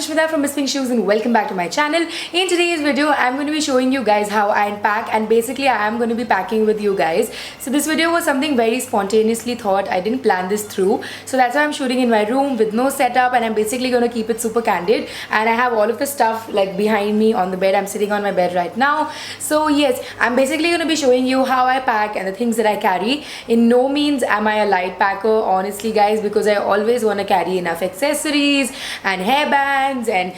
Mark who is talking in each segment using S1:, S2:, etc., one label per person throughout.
S1: Sushmita from Miss Pink Shoes and welcome back to my channel. In today's video, I'm going to be showing you guys how I unpack, and basically I am going to be packing with you guys. So this video was something very spontaneously thought. I didn't plan this through. So that's why I'm shooting in my room with no setup, and I'm basically going to keep it super candid. And I have all of the stuff like behind me on the bed. I'm sitting on my bed right now. So yes, I'm basically going to be showing you how I pack and the things that I carry. In no means am I a light packer, honestly guys, because I always want to carry enough accessories and hairbands and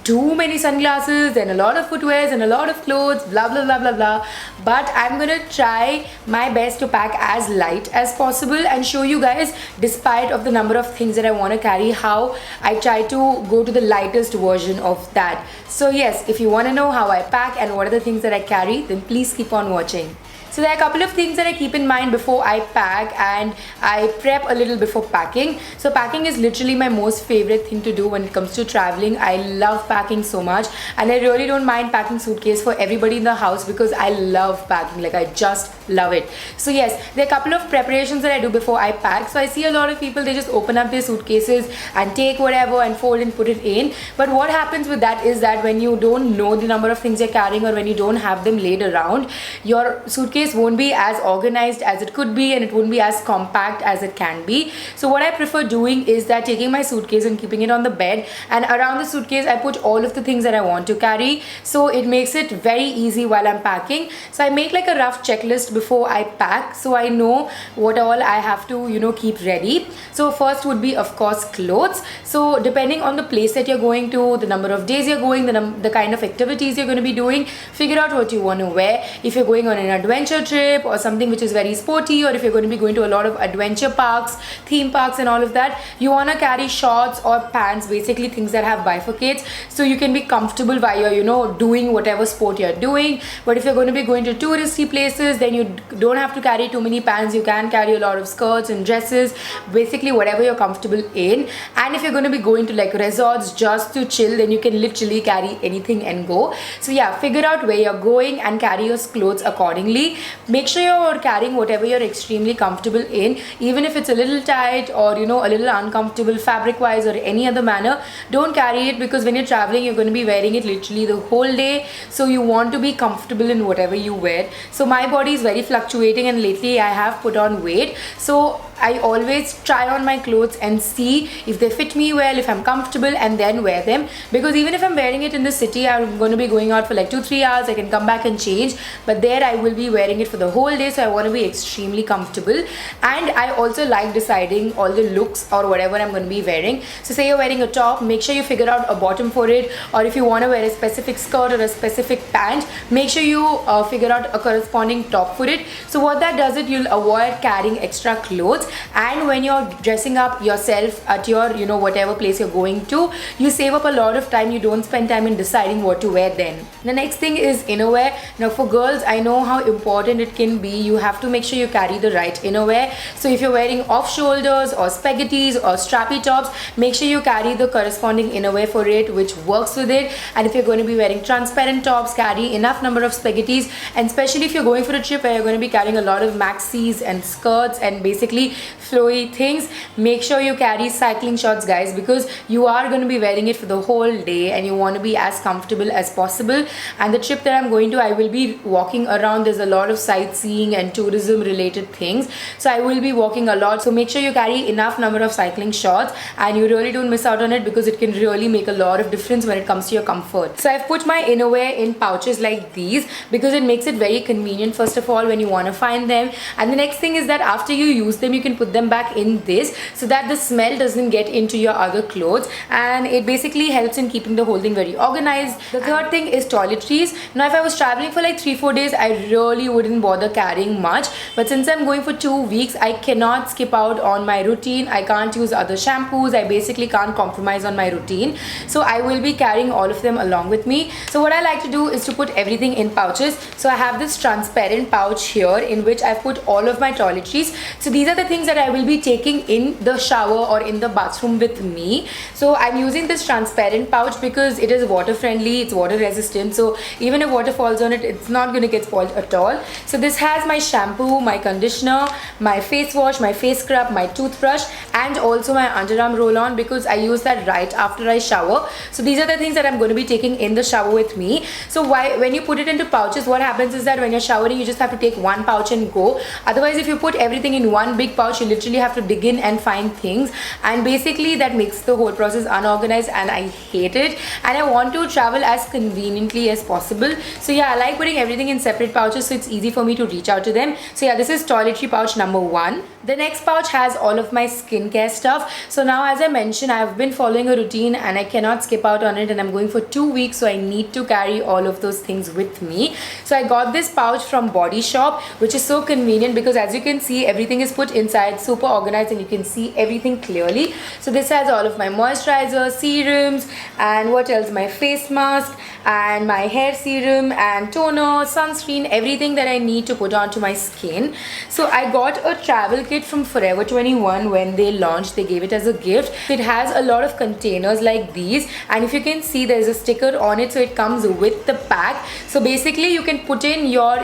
S1: too many sunglasses and a lot of footwears and a lot of clothes, blah blah blah blah blah. But I'm gonna try my best to pack as light as possible and show you guys, despite of the number of things that I want to carry, how I try to go to the lightest version of that. So yes, if you want to know how I pack and what are the things that I carry, then please keep on watching. So there are a couple of things that I keep in mind before I pack, and I prep a little before packing. So packing is literally my most favorite thing to do when it comes to traveling. I love packing so much, and I really don't mind packing suitcase for everybody in the house because I love packing, like I just love it. So yes, there are a couple of preparations that I do before I pack. So I see a lot of people, they just open up their suitcases and take whatever and fold and put it in. But what happens with that is that when you don't know the number of things you're carrying, or when you don't have them laid around, your suitcase won't be as organized as it could be, and it won't be as compact as it can be. So what I prefer doing is that taking my suitcase and keeping it on the bed, and around the suitcase I put all of the things that I want to carry, so it makes it very easy while I'm packing. So I make like a rough checklist before I pack, so I know what all I have to keep ready. So first would be of course clothes. So depending on the place that you're going to, the number of days you're going, the kind of activities you're going to be doing, figure out what you want to wear. If you're going on an adventure trip or something which is very sporty, or if you're going to be going to a lot of adventure parks, theme parks and all of that, you want to carry shorts or pants, basically things that have bifurcates, so you can be comfortable while you're doing whatever sport you're doing. But if you're going to be going to touristy places, then you don't have to carry too many pants. You can carry a lot of skirts and dresses, basically whatever you're comfortable in. And if you're going to be going to like resorts just to chill, then you can literally carry anything and go. So yeah, figure out where you're going and carry your clothes accordingly. Make sure you're carrying whatever you're extremely comfortable in, even if it's a little tight or a little uncomfortable fabric wise or any other manner. Don't carry it, because when you're traveling you're going to be wearing it literally the whole day, so you want to be comfortable in whatever you wear. So my body is very fluctuating, and lately I have put on weight, so I always try on my clothes and see if they fit me well, if I'm comfortable, and then wear them. Because even if I'm wearing it in the city, I'm going to be going out for like 2-3 hours, I can come back and change, but there I will be wearing it for the whole day, so I want to be extremely comfortable. And I also like deciding all the looks or whatever I'm going to be wearing. So say you're wearing a top, make sure you figure out a bottom for it, or if you want to wear a specific skirt or a specific pant, make sure you figure out a corresponding top for it. So what that does, it you'll avoid carrying extra clothes, and when you're dressing up yourself at your whatever place you're going to, you save up a lot of time. You don't spend time in deciding what to wear then. The next thing is innerwear. Now for girls, I know how important it can be. You have to make sure you carry the right innerwear. So if you're wearing off shoulders or spaghettis or strappy tops, make sure you carry the corresponding innerwear for it which works with it. And if you're going to be wearing transparent tops, carry enough number of spaghettis. And especially if you're going for a trip where you're going to be carrying a lot of maxis and skirts and basically flowy things, make sure you carry cycling shorts, guys, because you are going to be wearing it for the whole day and you want to be as comfortable as possible. And the trip that I'm going to, I will be walking around. There's a lot of sightseeing and tourism related things, so I will be walking a lot. So make sure you carry enough number of cycling shorts, and you really don't miss out on it, because it can really make a lot of difference when it comes to your comfort. So I've put my innerwear in pouches like these because it makes it very convenient, first of all, when you want to find them. And the next thing is that after you use them, you can put them back in this so that the smell doesn't get into your other clothes, and it basically helps in keeping the whole thing very organized. The third thing is toiletries. Now if I was traveling for like 3-4 days, I really wouldn't bother carrying much, but since I'm going for 2 weeks, I cannot skip out on my routine. I can't use other shampoos. I basically can't compromise on my routine, so I will be carrying all of them along with me. So what I like to do is to put everything in pouches. So I have this transparent pouch here in which I've put all of my toiletries. So these are the things things that I will be taking in the shower or in the bathroom with me. So I'm using this transparent pouch because it is water friendly, it's water resistant, so even if water falls on it, it's not going to get spoiled at all. So this has my shampoo, my conditioner, my face wash, my face scrub, my toothbrush, and also my underarm roll-on because I use that right after I shower. So these are the things that I'm going to be taking in the shower with me. So when you put it into pouches, what happens is that when you're showering, you just have to take one pouch and go. Otherwise, if you put everything in one big pouch, you literally have to dig in and find things, and basically that makes the whole process unorganized, and I hate it, and I want to travel as conveniently as possible. So yeah, I like putting everything in separate pouches so it's easy for me to reach out to them. So yeah, this is toiletry pouch number 1. The next pouch has all of my skincare stuff. So now, as I mentioned, I've been following a routine and I cannot skip out on it, and I'm going for 2 weeks, so I need to carry all of those things with me. So I got this pouch from Body Shop, which is so convenient because as you can see, everything is put inside, super organized, and you can see everything clearly. So this has all of my moisturizer, serums, and what else, my face mask and my hair serum and toner, sunscreen, everything that I need to put onto my skin. So I got a travel kit from Forever 21 when they launched. They gave it as a gift. It has a lot of containers like these, and if you can see, there's a sticker on it, so it comes with the pack. So basically you can put in your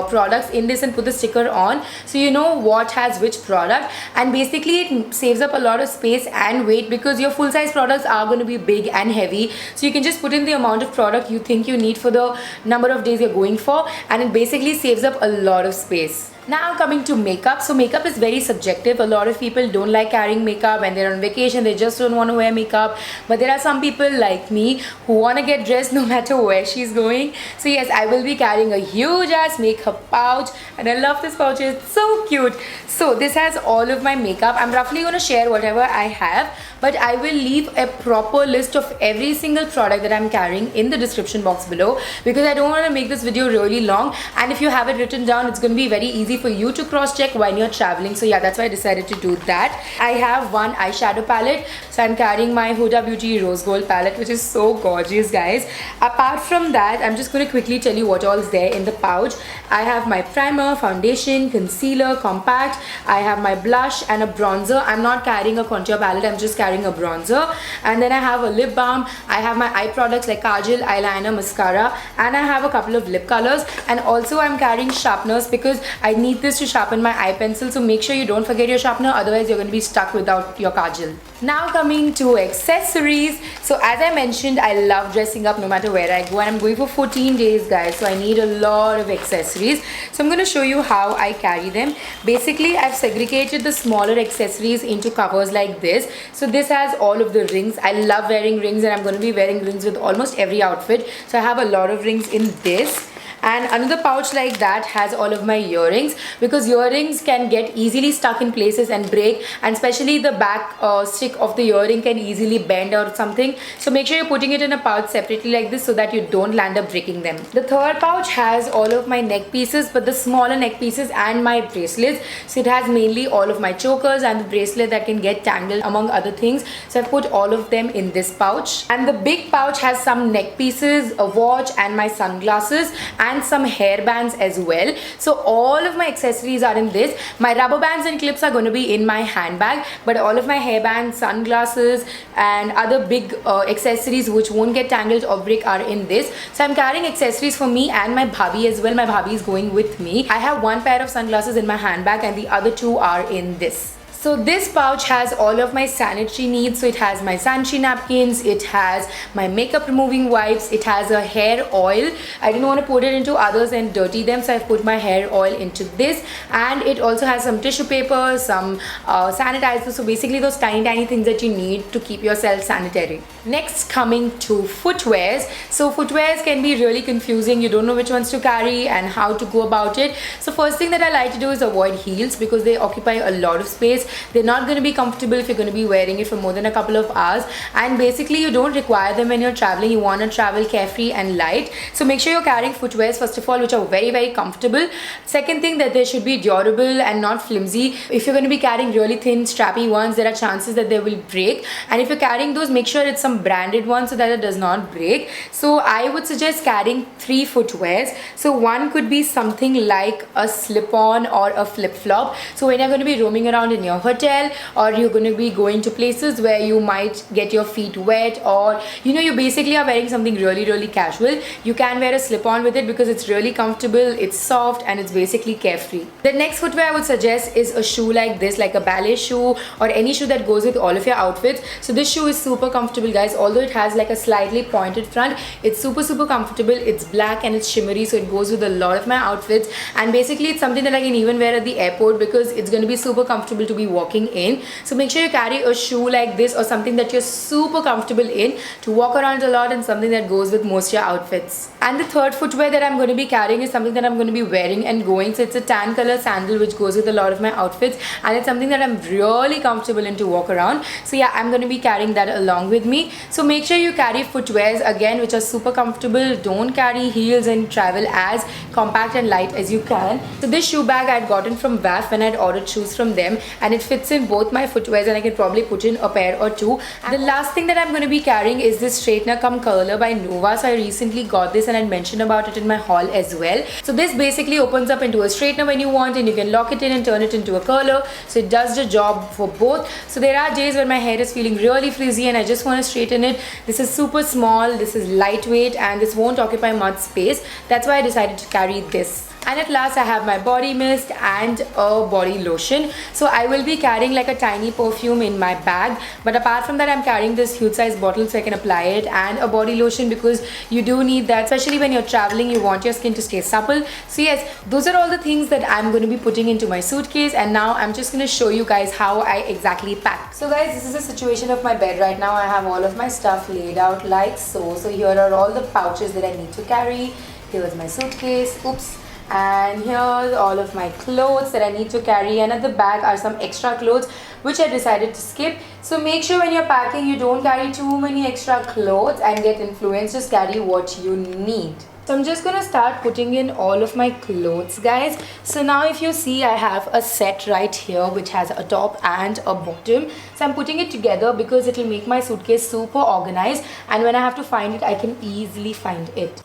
S1: products in this and put the sticker on, so you know what has which product, and basically it saves up a lot of space and weight because your full size products are going to be big and heavy. So you can just put in the amount of product you think you need for the number of days you're going for, and it basically saves up a lot of space. Now coming to makeup. So makeup is very subjective. A lot of people don't like carrying makeup and they're on vacation, they just don't want to wear makeup. But there are some people like me who want to get dressed no matter where she's going. So yes, I will be carrying a huge ass makeup pouch, and I love this pouch, it's so cute. So this has all of my makeup. I'm roughly going to share whatever I have, but I will leave a proper list of every single product that I'm carrying in the description box below because I don't want to make this video really long, and if you have it written down, it's going to be very easy for you to cross check when you're traveling. So yeah, that's why I decided to do that. I have one eyeshadow palette, so I'm carrying my Huda Beauty Rose Gold palette, which is so gorgeous, guys. Apart from that, I'm just going to quickly tell you what all is there in the pouch. I have my primer, foundation, concealer, compact. I have my blush and a bronzer. I'm not carrying a contour palette, I'm just carrying a bronzer. And then I have a lip balm. I have my eye products like kajal, eyeliner, mascara, and I have a couple of lip colors. And also I'm carrying sharpeners because I need this to sharpen my eye pencil, so make sure you don't forget your sharpener, otherwise you're going to be stuck without your kajal. Now coming to accessories. So as I mentioned, I love dressing up no matter where I go, and I'm going for 14 days, guys, so I need a lot of accessories. So I'm going to show you how I carry them. Basically, I've segregated the smaller accessories into covers like this. So this has all of the rings. I love wearing rings, and I'm going to be wearing rings with almost every outfit, so I have a lot of rings in this. And another pouch like that has all of my earrings because earrings can get easily stuck in places and break, and especially the back stick of the earring can easily bend or something. So make sure you're putting it in a pouch separately like this so that you don't land up breaking them. The third pouch has all of my neck pieces, but the smaller neck pieces and my bracelets. So it has mainly all of my chokers and the bracelet that can get tangled among other things. So I've put all of them in this pouch. And the big pouch has some neck pieces, a watch, and my sunglasses, and some hair bands as well. So all of my accessories are in this. My rubber bands and clips are going to be in my handbag, but all of my hair bands, sunglasses, and other big accessories which won't get tangled or break are in this. So I'm carrying accessories for me and my bhabhi as well. My bhabhi is going with me. I have one pair of sunglasses in my handbag and the other two are in this. So this pouch has all of my sanitary needs. So it has my sanitary napkins, it has my makeup removing wipes, it has a hair oil. I didn't want to put it into others and dirty them, so I've put my hair oil into this. And it also has some tissue paper, some sanitizer. So basically those tiny things that you need to keep yourself sanitary. Next, coming to footwears. So footwears can be really confusing. You don't know which ones to carry and how to go about it. So first thing that I like to do is avoid heels because they occupy a lot of space. They're not going to be comfortable if you're going to be wearing it for more than a couple of hours, and basically you don't require them when you're traveling. You want to travel carefree and light, so make sure you're carrying footwears first of all which are very, very comfortable. Second thing, that they should be durable and not flimsy. If you're going to be carrying really thin strappy ones, there are chances that they will break, and if you're carrying those, make sure it's some branded one so that it does not break. So I would suggest carrying 3 footwears. So one could be something like a slip-on or a flip-flop. So when you're going to be roaming around in your hotel, or you're going to be going to places where you might get your feet wet, or you basically are wearing something really, really casual, you can wear a slip-on with it because it's really comfortable, it's soft, and it's basically carefree. The next footwear I would suggest is a shoe like this, like a ballet shoe or any shoe that goes with all of your outfits. So this shoe is super comfortable, guys. Although it has like a slightly pointed front, it's super, super comfortable. It's black and it's shimmery, so it goes with a lot of my outfits, and basically it's something that I can even wear at the airport because it's going to be super comfortable to be walking in. So make sure you carry a shoe like this or something that you're super comfortable in to walk around a lot, and something that goes with most of your outfits. And the third footwear that I'm going to be carrying is something that I'm going to be wearing and going. So it's a tan color sandal which goes with a lot of my outfits, and it's something that I'm really comfortable in to walk around. So yeah, I'm going to be carrying that along with me. So make sure you carry footwears again which are super comfortable. Don't carry heels and travel as compact and light as you can. So this shoe bag I had gotten from VAF when I had ordered shoes from them, and it fits in both my footwears, and I can probably put in a pair or two. And the last thing that I'm going to be carrying is this straightener cum curler by Nova. So I recently got this and I mentioned about it in my haul as well. So this basically opens up into a straightener when you want, and you can lock it in and turn it into a curler. So it does the job for both. So there are days when my hair is feeling really frizzy and I just want to straighten it. This is super small, this is lightweight, and this won't occupy much space. That's why I decided to carry this. And at last I have my body mist and a body lotion. So I will be carrying like a tiny perfume in my bag, but apart from that I'm carrying this huge size bottle so I can apply it, and a body lotion because you do need that, especially when you're traveling. You want your skin to stay supple. So yes, those are all the things that I'm going to be putting into my suitcase, and now I'm just going to show you guys how I exactly pack. So guys, this is the situation of my bed right now. I have all of my stuff laid out like so. So here are all the pouches that I need to carry. Here's my suitcase. Oops. And here's all of my clothes that I need to carry, and at the back are some extra clothes which I decided to skip. So make sure when you're packing you don't carry too many extra clothes and get influenced. Just carry what you need. So I'm just gonna start putting in all of my clothes, guys. So now if you see, I have a set right here which has a top and a bottom. So I'm putting it together because it will make my suitcase super organized, and when I have to find it I can easily find it.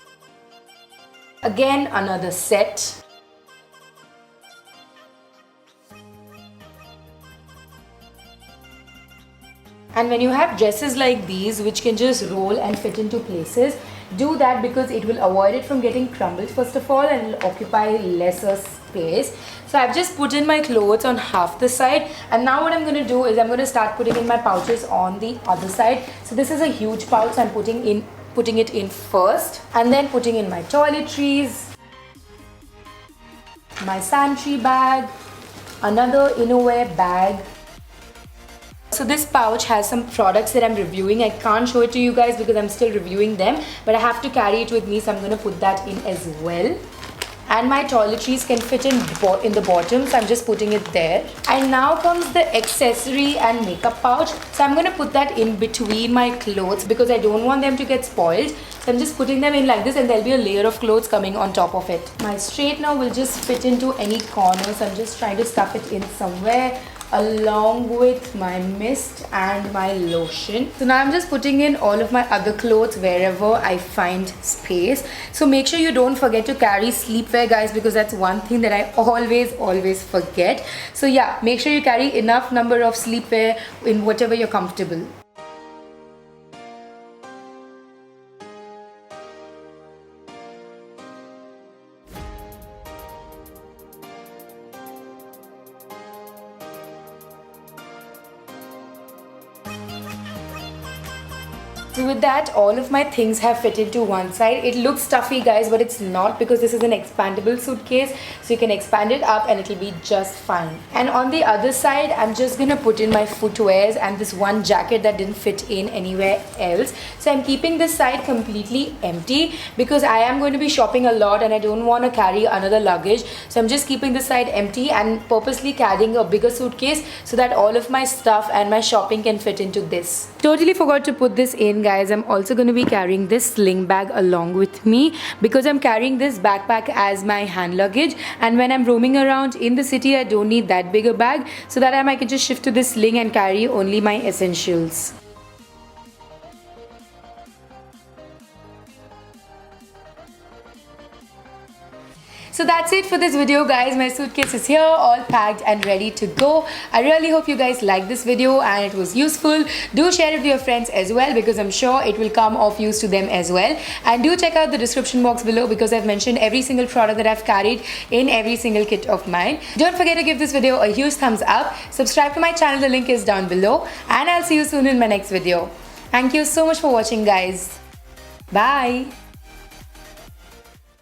S1: Again, another set. And when you have dresses like these which can just roll and fit into places, do that because it will avoid it from getting crumbled first of all, and will occupy lesser space. So I've just put in my clothes on half the side, and now what I'm going to do is I'm going to start putting in my pouches on the other side. So this is a huge pouch, so I'm putting it in first, and then putting in my toiletries, my sanitary bag, another innerwear bag. So this pouch has some products that I'm reviewing. I can't show it to you guys because I'm still reviewing them, but I have to carry it with me, so I'm going to put that in as well. And my toiletries can fit in the bottom, so I'm just putting it there. And now comes the accessory and makeup pouch. So I'm going to put that in between my clothes because I don't want them to get spoiled. So I'm just putting them in like this, and there'll be a layer of clothes coming on top of it. My straightener will just fit into any corner, so I'm just trying to stuff it in somewhere, along with my mist and my lotion. So now I'm just putting in all of my other clothes wherever I find space. So make sure you don't forget to carry sleepwear, guys, because that's one thing that I always forget. So yeah, make sure you carry enough number of sleepwear in whatever you're comfortable. So So with that, all of my things have fit into one side. It looks stuffy guys, but it's not because this is an expandable suitcase. So you can expand it up and it'll be just fine. And on the other side, I'm just gonna put in my footwears and this one jacket that didn't fit in anywhere else. So I'm keeping this side completely empty because I am going to be shopping a lot and I don't want to carry another luggage. So I'm just keeping this side empty and purposely carrying a bigger suitcase so that all of my stuff and my shopping can fit into this. Totally forgot to put this in guys. I'm also going to be carrying this sling bag along with me because I'm carrying this backpack as my hand luggage, and when I'm roaming around in the city I don't need that bigger bag, so that I can just shift to this sling and carry only my essentials. So that's it for this video guys. My suitcase is here, all packed and ready to go. I really hope you guys liked this video and it was useful. Do share it with your friends as well because I'm sure it will come of use to them as well. And do check out the description box below because I've mentioned every single product that I've carried in every single kit of mine. Don't forget to give this video a huge thumbs up. Subscribe to my channel, the link is down below. And I'll see you soon in my next video. Thank you so much for watching guys. Bye.